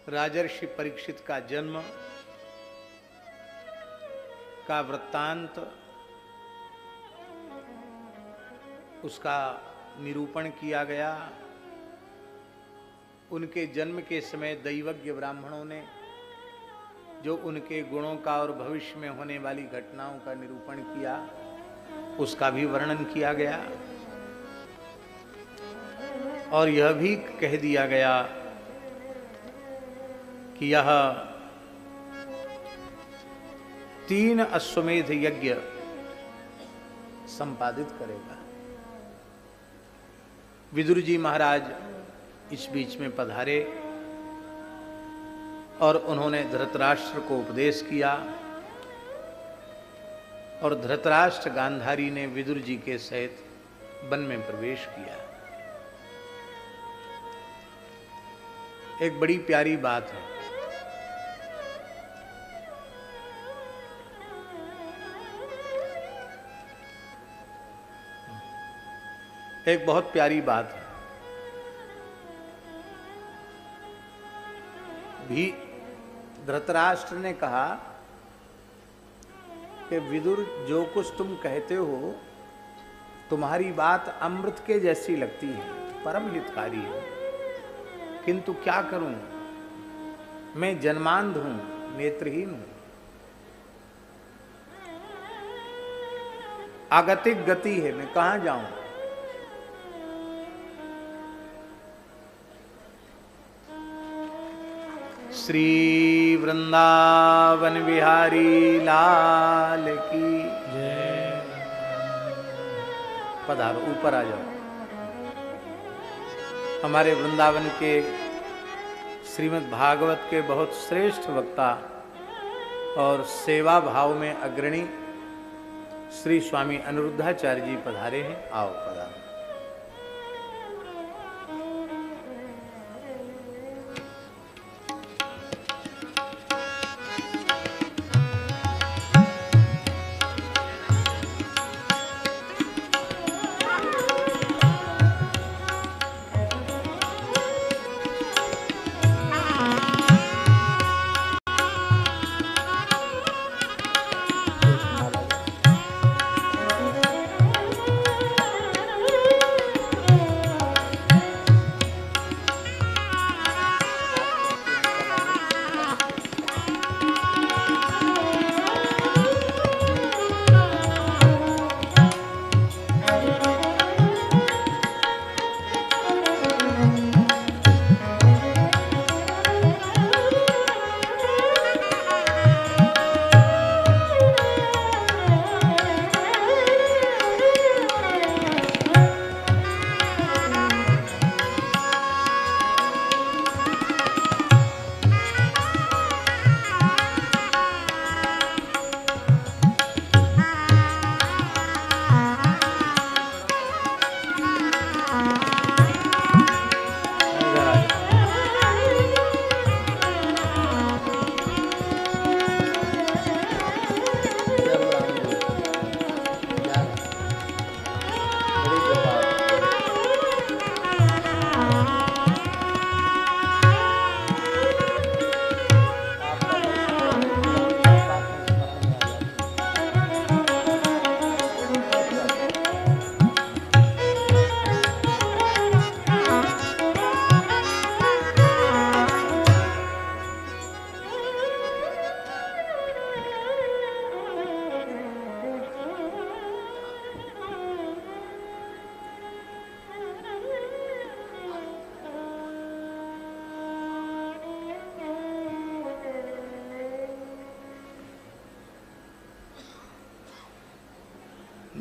राजर्षि परीक्षित का जन्म का वृत्तांत, उसका निरूपण किया गया। उनके जन्म के समय दैवज्ञ ब्राह्मणों ने जो उनके गुणों का और भविष्य में होने वाली घटनाओं का निरूपण किया, उसका भी वर्णन किया गया। और यह भी कह दिया गया कि यह 3 अश्वमेध यज्ञ संपादित करेगा। विदुर जी महाराज इस बीच में पधारे और उन्होंने धृतराष्ट्र को उपदेश किया, और धृतराष्ट्र गांधारी ने विदुर जी के सहित वन में प्रवेश किया। एक बड़ी प्यारी बात है। एक बहुत प्यारी बात है। भी धृतराष्ट्र ने कहा कि विदुर, जो कुछ तुम कहते हो तुम्हारी बात अमृत के जैसी लगती है, परम हितकारी है, किंतु क्या करूं, मैं जन्मांध हूं, नेत्रहीन हूं, आगतिक गति है, मैं कहां जाऊं। श्री वृंदावन बिहारी लाल की जय। पधारो, ऊपर आ जाओ। हमारे वृंदावन के श्रीमद् भागवत के बहुत श्रेष्ठ वक्ता और सेवा भाव में अग्रणी श्री स्वामी अनिरुद्धाचार्य जी पधारे हैं। आओ, पधारो।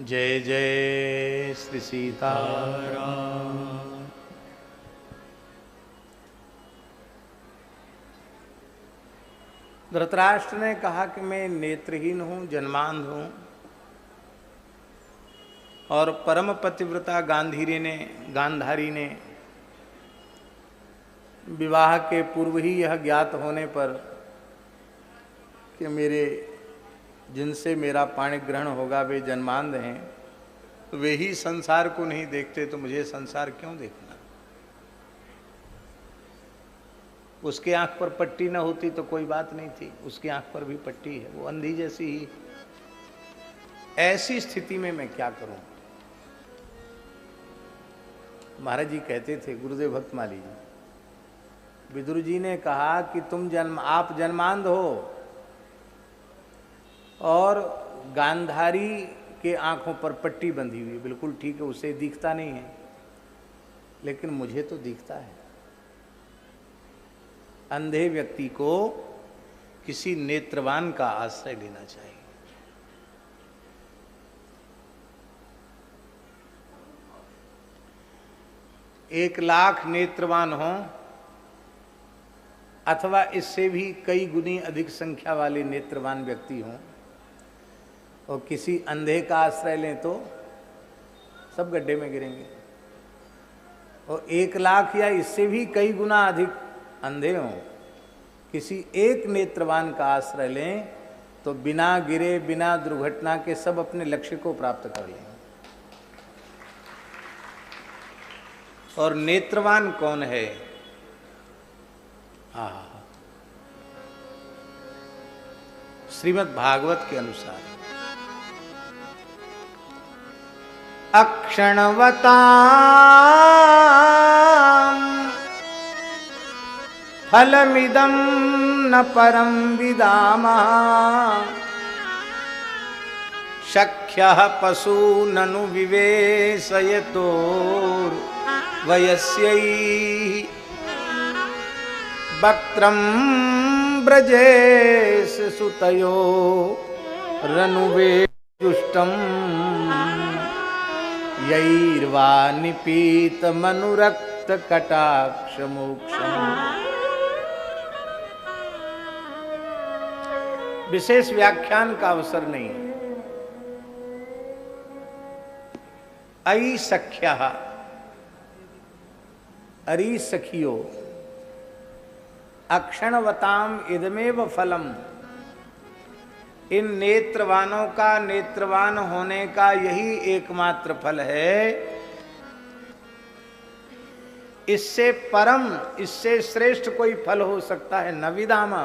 जय जय श्री सीताराम। धृतराष्ट्र ने कहा कि मैं नेत्रहीन हूं, जन्मांध हूं, और परम पतिव्रता गांधारी ने विवाह के पूर्व ही यह ज्ञात होने पर कि जिनसे मेरा पाणी ग्रहण होगा वे जन्मांध हैं, वे ही संसार को नहीं देखते तो मुझे संसार क्यों देखना। उसके आंख पर पट्टी न होती तो कोई बात नहीं थी, उसकी आंख पर भी पट्टी है, वो अंधी जैसी ही। ऐसी स्थिति में मैं क्या करूं? महाराज जी कहते थे, गुरुदेव भक्तमाली जी, विदुर जी ने कहा कि आप जन्मांध हो और गांधारी के आंखों पर पट्टी बंधी हुई, बिल्कुल ठीक है, उसे दिखता नहीं है, लेकिन मुझे तो दिखता है। अंधे व्यक्ति को किसी नेत्रवान का आश्रय लेना चाहिए। 1,00,000 नेत्रवान हों अथवा इससे भी कई गुनी अधिक संख्या वाले नेत्रवान व्यक्ति हों और किसी अंधे का आश्रय लें तो सब गड्ढे में गिरेंगे। और 1,00,000 या इससे भी कई गुना अधिक अंधे हों, किसी एक नेत्रवान का आश्रय लें तो बिना गिरे बिना दुर्घटना के सब अपने लक्ष्य को प्राप्त कर लें। और नेत्रवान कौन है? श्रीमद् भागवत के अनुसार अक्षणवताम् फलमिदं न परं विदामः शक्यः पशूननु विवेशयतो वयस्यै वक्त्रं ब्रजेश सुतयो रनुवे जुष्टम् यैर्वा निपीत मनुरक्त कटाक्ष मोक्षम्। विशेष व्याख्यान का अवसर नहीं है। अयि सख्यः, अरी सखियो, अक्षणवताम इदमेव फलम, इन नेत्रवानों का नेत्रवान होने का यही एकमात्र फल है। इससे परम, इससे श्रेष्ठ कोई फल हो सकता है? न विदामा,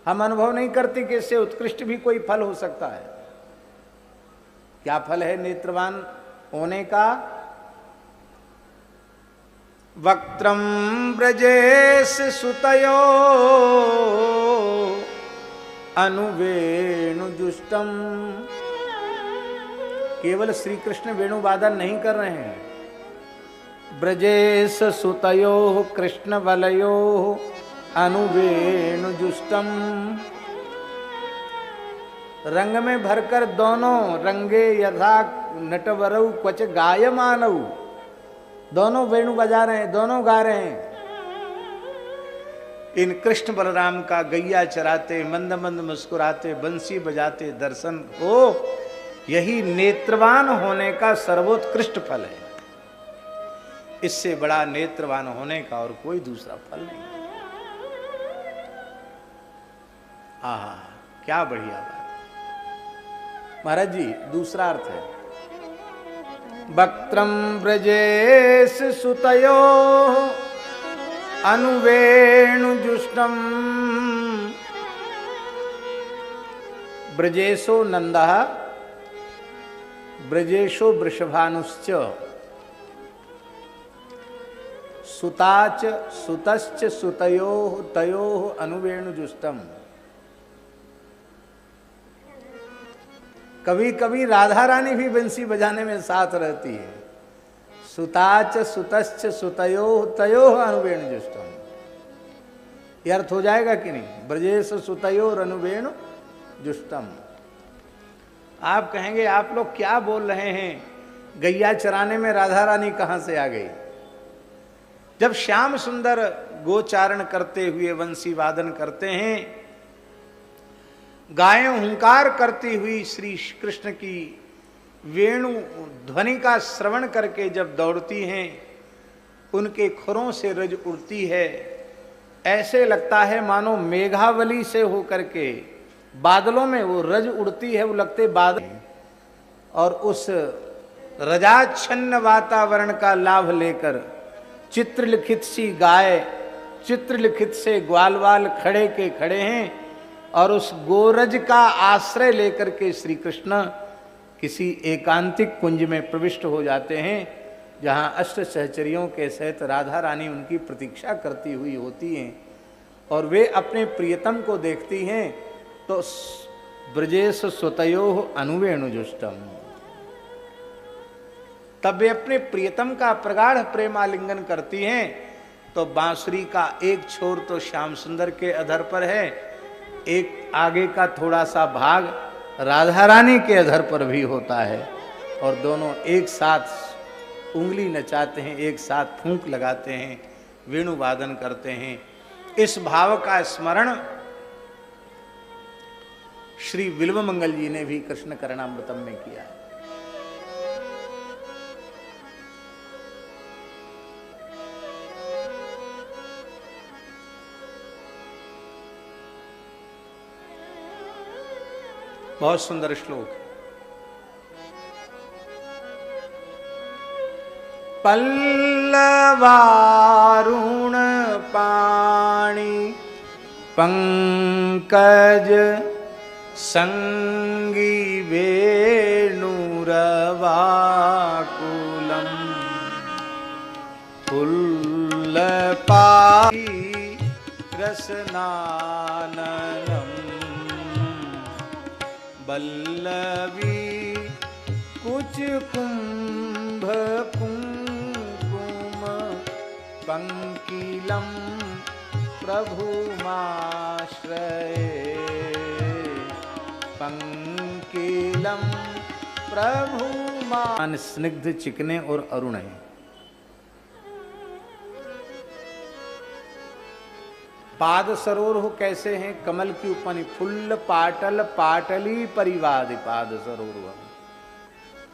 हम अनुभव नहीं करते कि इससे उत्कृष्ट भी कोई फल हो सकता है। क्या फल है नेत्रवान होने का? वक्त्रम ब्रजेश सुतयो अनुवेणु जुष्टम। केवल श्री कृष्ण वेणुवादन नहीं कर रहे हैं। ब्रजेश सुतयो कृष्ण वलयो अनुवेणु जुष्टम, रंग में भरकर दोनों रंगे यथा नटवरऊ क्वच गायमानऊ, दोनों वेणु बजा रहे हैं, दोनों गा रहे हैं। इन कृष्ण बलराम का गैया चराते मंद मंद मुस्कुराते बंसी बजाते दर्शन हो, यही नेत्रवान होने का सर्वोत्कृष्ट फल है। इससे बड़ा नेत्रवान होने का और कोई दूसरा फल नहीं। आहा, क्या बढ़िया बात। महाराज जी, दूसरा अर्थ है वक्त्रम ब्रजेश सुतयो अनुवेणु जुष्टम। ब्रजेशो नंदः ब्रजेशो वृषभानुश्च सुताच सुतश्च सुतयो तयो अनुवेणु जुष्टम। कभी कभी राधा रानी भी बंसी बजाने में साथ रहती है। सुताच सुतश्च सुतयो तयो अनुवेणु जुष्टम, यह अर्थ हो जाएगा कि नहीं? ब्रजेश सुतयो अनुवेणु जुष्टम। आप कहेंगे आप लोग क्या बोल रहे हैं, गैया चराने में राधा रानी कहां से आ गई? जब श्याम सुंदर गोचारण करते हुए वंशी वादन करते हैं, गायें हुंकार करती हुई श्री कृष्ण की वेणु ध्वनि का श्रवण करके जब दौड़ती हैं, उनके खुरों से रज उड़ती है। ऐसे लगता है मानो मेघावली से होकर के बादलों में वो रज उड़ती है, वो लगते बादल। और उस रजाच्छन्न वातावरण का लाभ लेकर चित्रलिखित सी गाय चित्रलिखित से ग्वाल वाल खड़े के खड़े हैं और उस गोरज का आश्रय लेकर के श्री कृष्ण किसी एकांतिक कुंज में प्रविष्ट हो जाते हैं, जहाँ अष्ट सहचरियों के सहित राधा रानी उनकी प्रतीक्षा करती हुई होती हैं और वे अपने प्रियतम को देखती हैं तो ब्रजेश स्वतयोः अनुवेणुजुष्टम, तब वे अपने प्रियतम का प्रगाढ़ प्रेमालिंगन करती हैं तो बांसुरी का एक छोर तो श्याम सुंदर के अधर पर है, एक आगे का थोड़ा सा भाग राधा रानी के अधर पर भी होता है और दोनों एक साथ उंगली नचाते हैं, एक साथ फूंक लगाते हैं, वेणु वादन करते हैं। इस भाव का स्मरण श्री बिल्वमंगल जी ने भी कृष्ण करणामृतम में किया है। बहुत सुंदर श्लोक है। पल्लवारुण पाणि पंकज संगी वेणुरवाकुलम फुल्लपाई रसनाननम बल्लवी कुछ कुंभ कुंकुम पंकिलम प्रभुमाश्रये पंकिलम प्रभुमान स्निग्ध चिकने और अरुण है। पाद सरोवर कैसे हैं? कमल की उपनी फुल्ल पाटल पाटली परिवाद पाद सरोवर,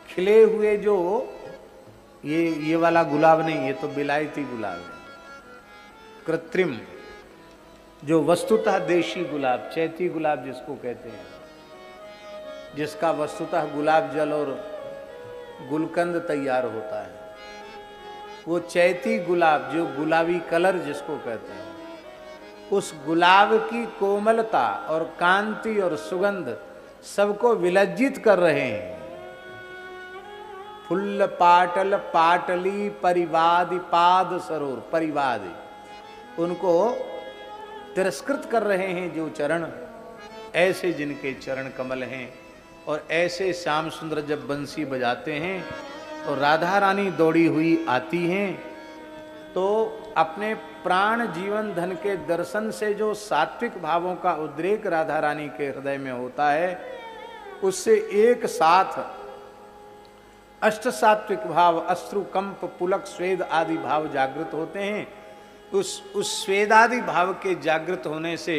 खिले हुए जो ये वाला गुलाब नहीं, ये तो बिलायती गुलाब है, कृत्रिम जो वस्तुतः देशी गुलाब, चैती गुलाब जिसको कहते हैं, जिसका वस्तुतः गुलाब जल और गुलकंद तैयार होता है, वो चैती गुलाब जो गुलाबी कलर जिसको कहते हैं, उस गुलाब की कोमलता और कांति और सुगंध सबको विलज्जित कर रहे हैं। फुल्ल पाटल पाटली परिवादि पाद सरोवर, परिवादि उनको तिरस्कृत कर रहे हैं जो चरण, ऐसे जिनके चरण कमल हैं। और ऐसे श्याम सुंदर जब बंसी बजाते हैं और राधा रानी दौड़ी हुई आती हैं तो अपने प्राण जीवन धन के दर्शन से जो सात्विक भावों का उद्रेक राधा रानी के हृदय में होता है, उससे एक साथ अष्ट सात्विक भाव अश्रु कंप पुलक स्वेद आदि भाव जागृत होते हैं। उस स्वेदादि भाव के जागृत होने से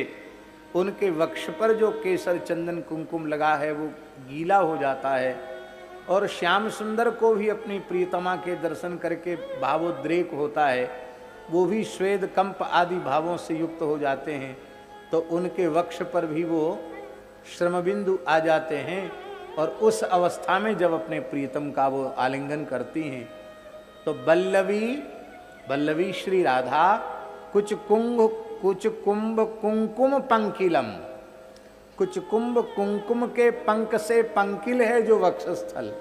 उनके वक्ष पर जो केसर चंदन कुमकुम लगा है वो गीला हो जाता है और श्याम सुंदर को भी अपनी प्रियतमा के दर्शन करके भावोद्रेक होता है, वो भी स्वेद कंप आदि भावों से युक्त हो जाते हैं। तो उनके वक्ष पर भी वो श्रमबिंदु आ जाते हैं और उस अवस्था में जब अपने प्रियतम का वो आलिंगन करती हैं तो बल्लवी श्री राधा कुछ कुंभ कुंकुम पंकिलम, कुछ कुंभ कुंकुम के पंक से पंकिल है जो वक्षस्थल,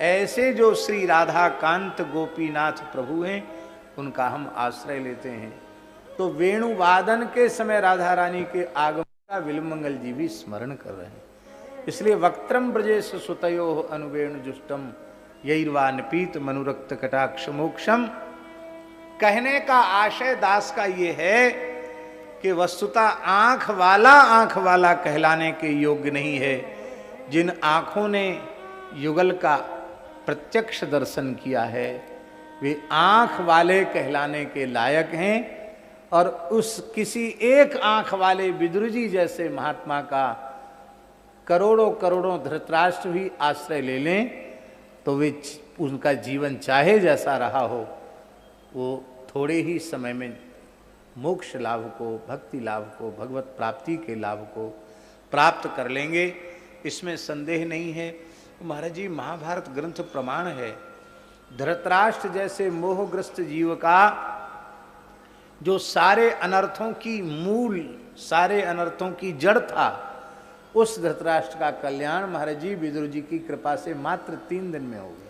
ऐसे जो श्री राधा कांत गोपीनाथ प्रभु हैं उनका हम आश्रय लेते हैं। तो वेणु वादन के समय राधा रानी के आगमन का बिल्वमंगल जी भी स्मरण कर रहे हैं। इसलिए वक्त्रम ब्रजेश सुतयोः अनुवेणुजुष्टम यैर्वा नपीत मनुरक्त कटाक्ष मोक्षम। कहने का आशय दास का ये है कि वस्तुतः आंख वाला कहलाने के योग्य नहीं है। जिन आंखों ने युगल का प्रत्यक्ष दर्शन किया है वे आंख वाले कहलाने के लायक हैं। और उस किसी एक आंख वाले विदुर जी जैसे महात्मा का करोड़ों धृतराष्ट्र भी आश्रय ले लें तो वे उनका जीवन चाहे जैसा रहा हो वो थोड़े ही समय में मोक्ष लाभ को, भक्ति लाभ को, भगवत प्राप्ति के लाभ को प्राप्त कर लेंगे, इसमें संदेह नहीं है। महाराज जी महाभारत ग्रंथ प्रमाण है। धृतराष्ट्र जैसे मोहग्रस्त जीव का जो सारे अनर्थों की मूल, सारे अनर्थों की जड़ था, उस धृतराष्ट्र का कल्याण महाराज जी विदुर जी की कृपा से मात्र 3 दिन में हो गया।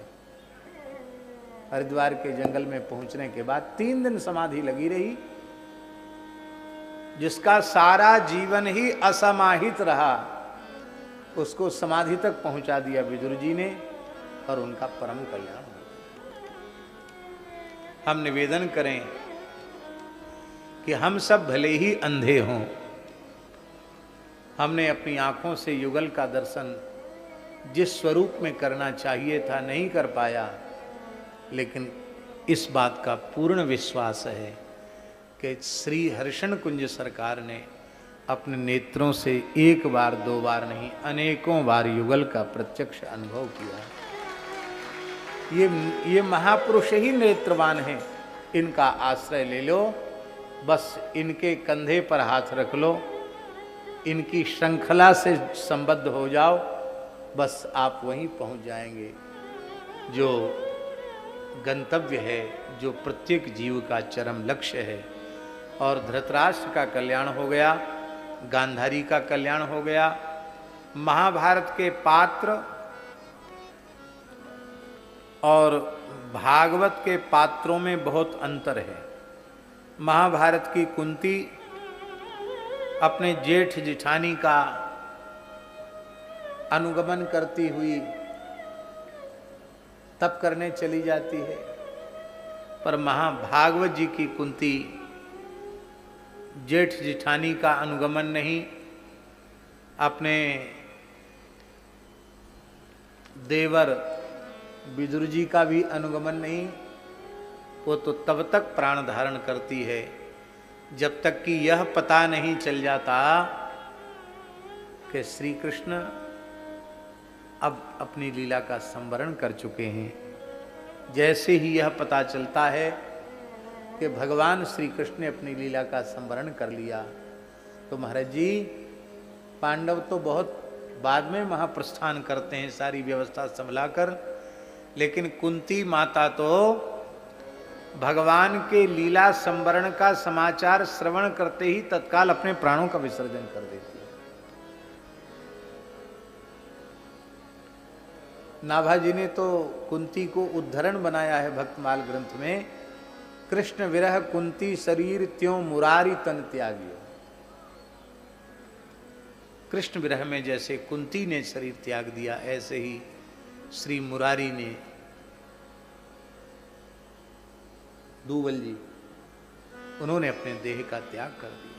हरिद्वार के जंगल में पहुंचने के बाद 3 दिन समाधि लगी रही। जिसका सारा जीवन ही असमाहित रहा, उसको समाधि तक पहुंचा दिया विदुर जी ने, और उनका परम कल्याण हो गया। हम निवेदन करें कि हम सब भले ही अंधे हों, हमने अपनी आंखों से युगल का दर्शन जिस स्वरूप में करना चाहिए था नहीं कर पाया, लेकिन इस बात का पूर्ण विश्वास है कि श्री हरिशण कुंज सरकार ने अपने नेत्रों से 1 बार 2 बार नहीं, अनेकों बार युगल का प्रत्यक्ष अनुभव किया। ये महापुरुष ही नेत्रवान हैं, इनका आश्रय ले लो, बस इनके कंधे पर हाथ रख लो, इनकी श्रृंखला से संबद्ध हो जाओ, बस आप वहीं पहुंच जाएंगे जो गंतव्य है, जो प्रत्येक जीव का चरम लक्ष्य है। और धृतराष्ट्र का कल्याण हो गया, गांधारी का कल्याण हो गया। महाभारत के पात्र और भागवत के पात्रों में बहुत अंतर है। महाभारत की कुंती अपने जेठ जिठानी का अनुगमन करती हुई तप करने चली जाती है, पर महाभागवत जी की कुंती जेठ जिठानी का अनुगमन नहीं, अपने देवर विदुर जी का भी अनुगमन नहीं, वो तो तब तक प्राण धारण करती है जब तक कि यह पता नहीं चल जाता कि श्री कृष्ण अब अपनी लीला का संवरण कर चुके हैं। जैसे ही यह पता चलता है कि भगवान श्री कृष्ण ने अपनी लीला का संवरण कर लिया, तो महाराज जी पांडव तो बहुत बाद में महाप्रस्थान करते हैं सारी व्यवस्था संभलाकर, लेकिन कुंती माता तो भगवान के लीला संवरण का समाचार श्रवण करते ही तत्काल अपने प्राणों का विसर्जन कर देती है। नाभाजी ने तो कुंती को उद्धरण बनाया है भक्तमाल ग्रंथ में, कृष्ण विरह कुंती शरीर त्यों मुरारी तन त्यागियो। कृष्ण विरह में जैसे कुंती ने शरीर त्याग दिया, ऐसे ही श्री मुरारी ने, दूवल जी, उन्होंने अपने देह का त्याग कर दिया।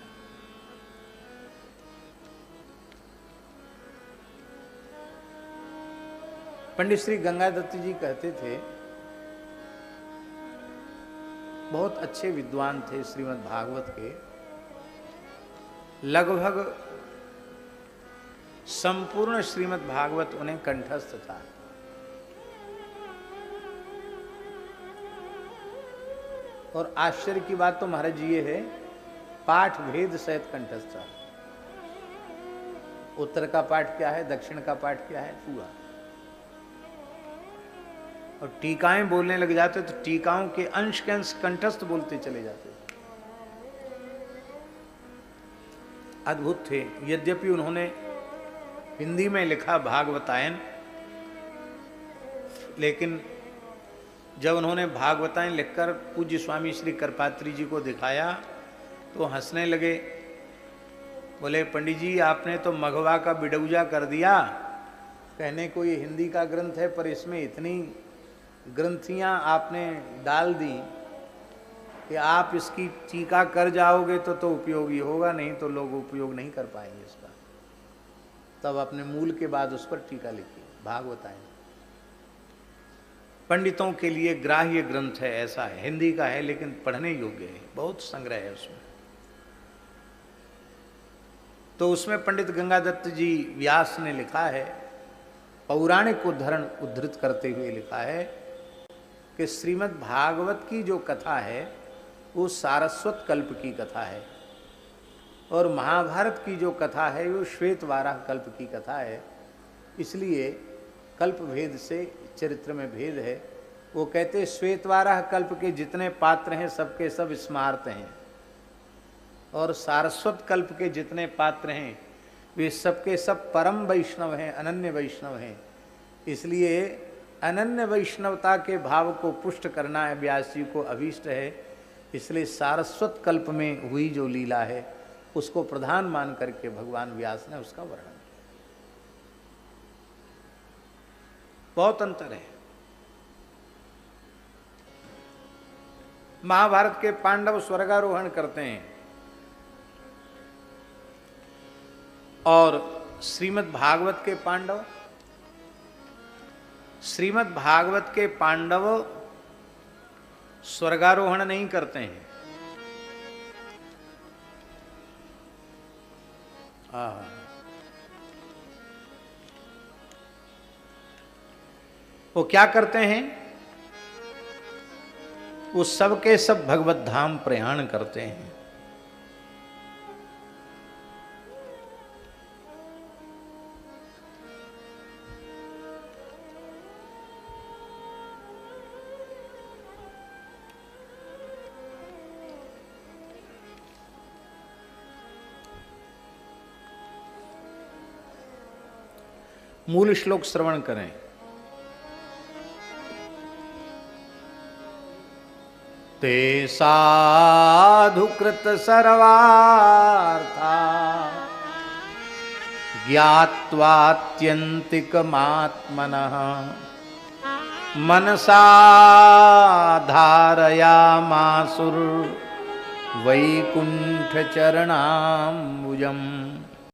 पंडित श्री गंगादत्त जी कहते थे, बहुत अच्छे विद्वान थे श्रीमद् भागवत के, लगभग संपूर्ण श्रीमद् भागवत उन्हें कंठस्थ था। और आश्चर्य की बात तो महाराज जी ये है, पाठ भेद सहित कंठस्थ था। उत्तर का पाठ क्या है, दक्षिण का पाठ क्या है, पूरा। और टीकाएं बोलने लग जाते तो टीकाओं के अंश के अंश कंठस्थ बोलते चले जाते। अद्भुत थे। यद्यपि उन्होंने हिंदी में लिखा भागवतायन, लेकिन जब उन्होंने भागवतायन लिखकर पूज्य स्वामी श्री करपात्री जी को दिखाया तो हंसने लगे। बोले, पंडित जी आपने तो मघवा का बिडौजा कर दिया। कहने को ये हिंदी का ग्रंथ है, पर इसमें इतनी ग्रंथियां आपने डाल दी कि आप इसकी टीका कर जाओगे तो उपयोगी होगा, नहीं तो लोग उपयोग नहीं कर पाएंगे इसका। तब अपने मूल के बाद उस पर टीका लिखी भागवतायन। पंडितों के लिए ग्राह्य ग्रंथ है, ऐसा है। हिंदी का है लेकिन पढ़ने योग्य है, बहुत संग्रह है उसमें। तो उसमें पंडित गंगादत्त जी व्यास ने लिखा है, पौराणिक उद्धरण उद्धृत करते हुए लिखा है कि श्रीमद् भागवत की जो कथा है वो सारस्वत कल्प की कथा है, और महाभारत की जो कथा है वो श्वेतवाराह कल्प की कथा है। इसलिए कल्प भेद से चरित्र में भेद है। वो कहते श्वेतवाराह कल्प के जितने पात्र हैं सबके सब स्मार्त हैं, और सारस्वत कल्प के जितने पात्र हैं वे सबके सब परम वैष्णव हैं, अनन्य वैष्णव हैं। इसलिए अनन्य वैष्णवता के भाव को पुष्ट करना है, व्यास जी को अभीष्ट है। इसलिए सारस्वत कल्प में हुई जो लीला है उसको प्रधान मान करके भगवान व्यास ने उसका वर्णन किया। बहुत अंतर है। महाभारत के पांडव स्वर्गारोहण करते हैं और श्रीमद् भागवत के पांडव स्वर्गारोहण नहीं करते हैं। वो क्या करते हैं? वो सब के सब भगवत धाम प्रयाण करते हैं। मूल श्लोक श्रवण करें। ते साधुकृत सर्वार्था ज्ञात्वात्यन्तिकमात्मनः मनसा धारयामासुर्वैकुण्ठचरणाम्बुजम्।